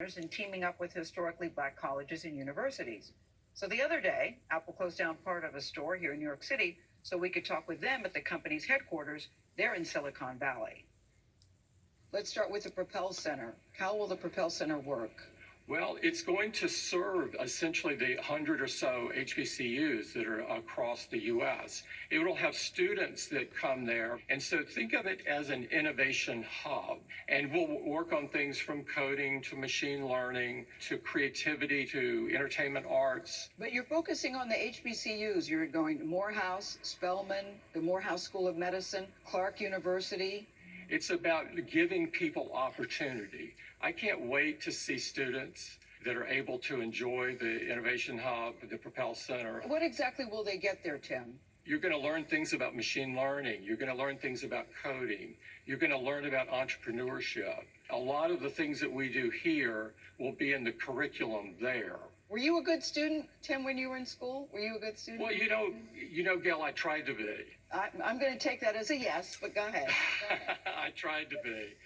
and teaming up with historically black colleges and universities. So the other day, Apple closed down part of a store here in New York City so we could talk with them at the company's headquarters. They're in Silicon Valley. Let's start with the Propel Center. How will the Propel Center work? Well, it's going to serve essentially the 100 or so HBCUs that are across the U.S. It will have students that come there. And so think of it as an innovation hub. And we'll work on things from coding to machine learning to creativity to entertainment arts. But you're focusing on the HBCUs. You're going to Morehouse, Spelman, the Morehouse School of Medicine, Clark University. It's about giving people opportunity. I can't wait to see students that are able to enjoy the Innovation Hub, the Propel Center. What exactly will they get there, Tim? You're going to learn things about machine learning. You're going to learn things about coding. You're going to learn about entrepreneurship. A lot of the things that we do here will be in the curriculum there. Were you a good student, Tim, when you were in school? Were you a good student? Well, Gail, I tried to be. I'm going to take that as a yes, but go ahead. I tried to be.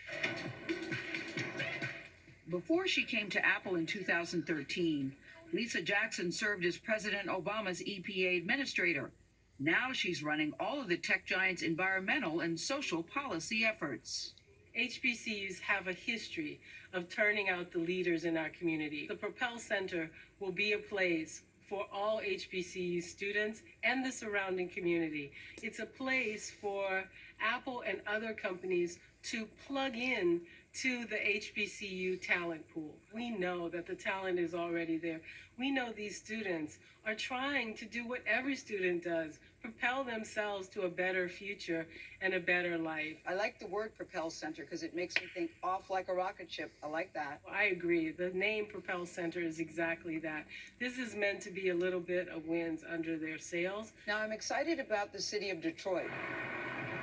Before she came to Apple in 2013, Lisa Jackson served as President Obama's EPA administrator. Now she's running all of the tech giant's environmental and social policy efforts. HBCUs have a history of turning out the leaders in our community. The Propel Center will be a place for all HBCU students and the surrounding community. It's a place for Apple and other companies to plug in to the HBCU talent pool. We know that the talent is already there. We know these students are trying to do what every student does, propel themselves to a better future and a better life. I like the word Propel Center because it makes me think off like a rocket ship. I like that. I agree. The name Propel Center is exactly that. This is meant to be a little bit of winds under their sails. Now, I'm excited about the city of Detroit.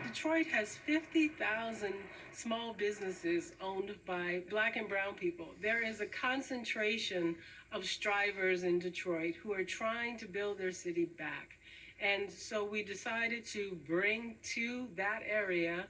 Detroit has 50,000 small businesses owned by Black and brown people. There is a concentration of strivers in Detroit who are trying to build their city back. And so we decided to bring to that area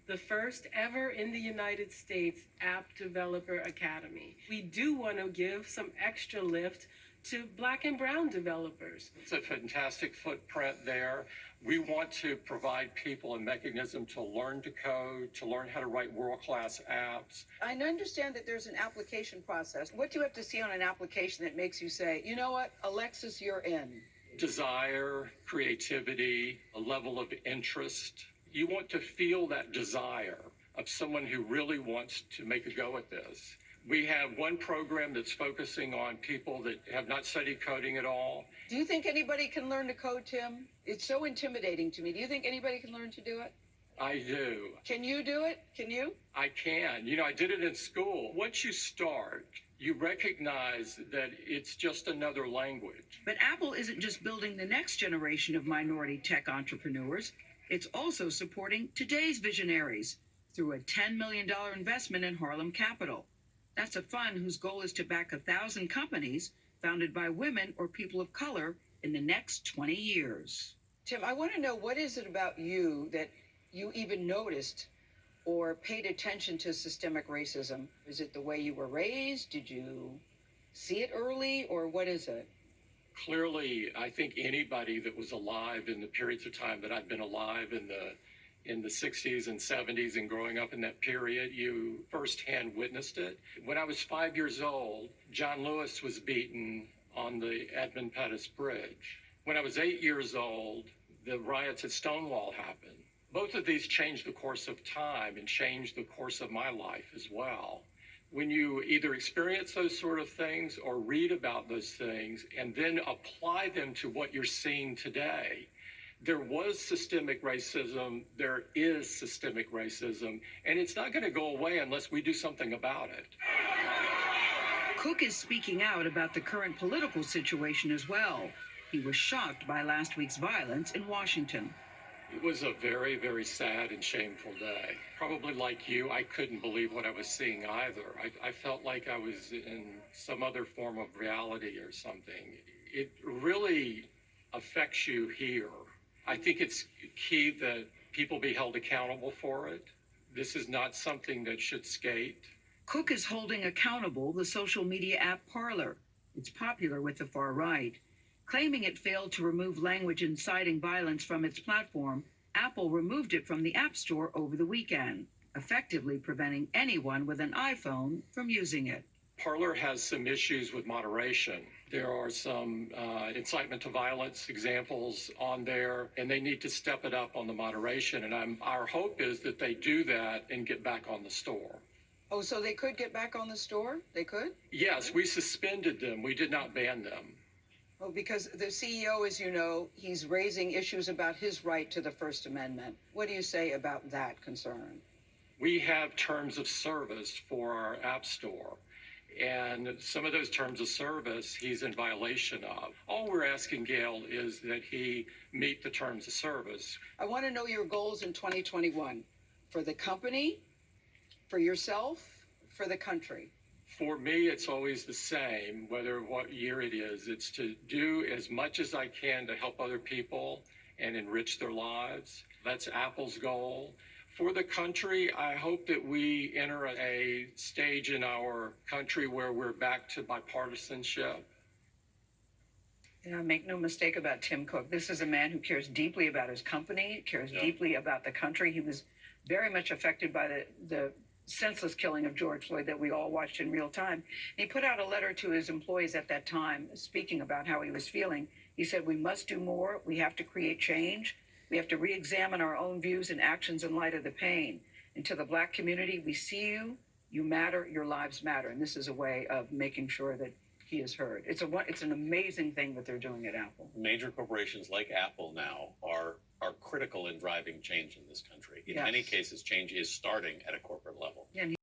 the first ever in the United States App Developer Academy. We do want to give some extra lift to Black and brown developers. It's a fantastic footprint there. We want to provide people a mechanism to learn to code, to learn how to write world-class apps. I understand that there's an application process. What do you have to see on an application that makes you say, you know what, Alexis, you're in? Desire, creativity, a level of interest. You want to feel that desire of someone who really wants to make a go at this. We have one program that's focusing on people that have not studied coding at all. Do you think anybody can learn to code, Tim? It's so intimidating to me. Do you think anybody can learn to do it? I do. Can you do it? Can you? I can. I did it in school. Once you start, you recognize that it's just another language. But Apple isn't just building the next generation of minority tech entrepreneurs. It's also supporting today's visionaries through a $10 million investment in Harlem Capital. That's a fund whose goal is to back 1,000 companies founded by women or people of color in the next 20 years. Tim, I want to know, what is it about you that you even noticed or paid attention to systemic racism? Is it the way you were raised? Did you see it early, or what is it? Clearly, I think anybody that was alive in the periods of time that I've been alive in the 60s and 70s and growing up in that period, you firsthand witnessed it. When I was 5 years old, John Lewis was beaten on the Edmund Pettus Bridge. When I was 8 years old, the riots at Stonewall happened. Both of these changed the course of time and changed the course of my life as well. When you either experience those sort of things or read about those things and then apply them to what you're seeing today, there was systemic racism, there is systemic racism, and it's not going to go away unless we do something about it. Cook is speaking out about the current political situation as well. He was shocked by last week's violence in Washington. It was a very, very sad and shameful day. Probably like you, I couldn't believe what I was seeing either. I felt like I was in some other form of reality or something. It really affects you here. I think it's key that people be held accountable for it. This is not something that should skate. Cook is holding accountable the social media app Parler. It's popular with the far right. Claiming it failed to remove language inciting violence from its platform, Apple removed it from the App Store over the weekend, effectively preventing anyone with an iPhone from using it. Parler has some issues with moderation. There are some incitement to violence examples on there, and they need to step it up on the moderation. And our hope is that they do that and get back on the store. Oh, so they could get back on the store? They could? Yes, we suspended them. We did not ban them. Oh, because the CEO, as you know, he's raising issues about his right to the First Amendment. What do you say about that concern? We have terms of service for our App Store. And some of those terms of service he's in violation of. All we're asking Gail is that he meet the terms of service. I want to know your goals in 2021 for the company, for yourself, for the country. For me, it's always the same, whether what year it is. It's to do as much as I can to help other people and enrich their lives. That's Apple's goal. For the country, I hope that we enter a stage in our country where we're back to bipartisanship. You know, make no mistake about Tim Cook. This is a man who cares deeply about his company, cares deeply about the country. He was very much affected by the senseless killing of George Floyd that we all watched in real time. And he put out a letter to his employees at that time, speaking about how he was feeling. He said, "We must do more. We have to create change. We have to re-examine our own views and actions in light of the pain. And to the Black community, we see you, you matter, your lives matter." And this is a way of making sure that he is heard. It's an amazing thing that they're doing at Apple. Major corporations like Apple now are critical in driving change in this country. In Yes. many cases, change is starting at a corporate level. Yeah, and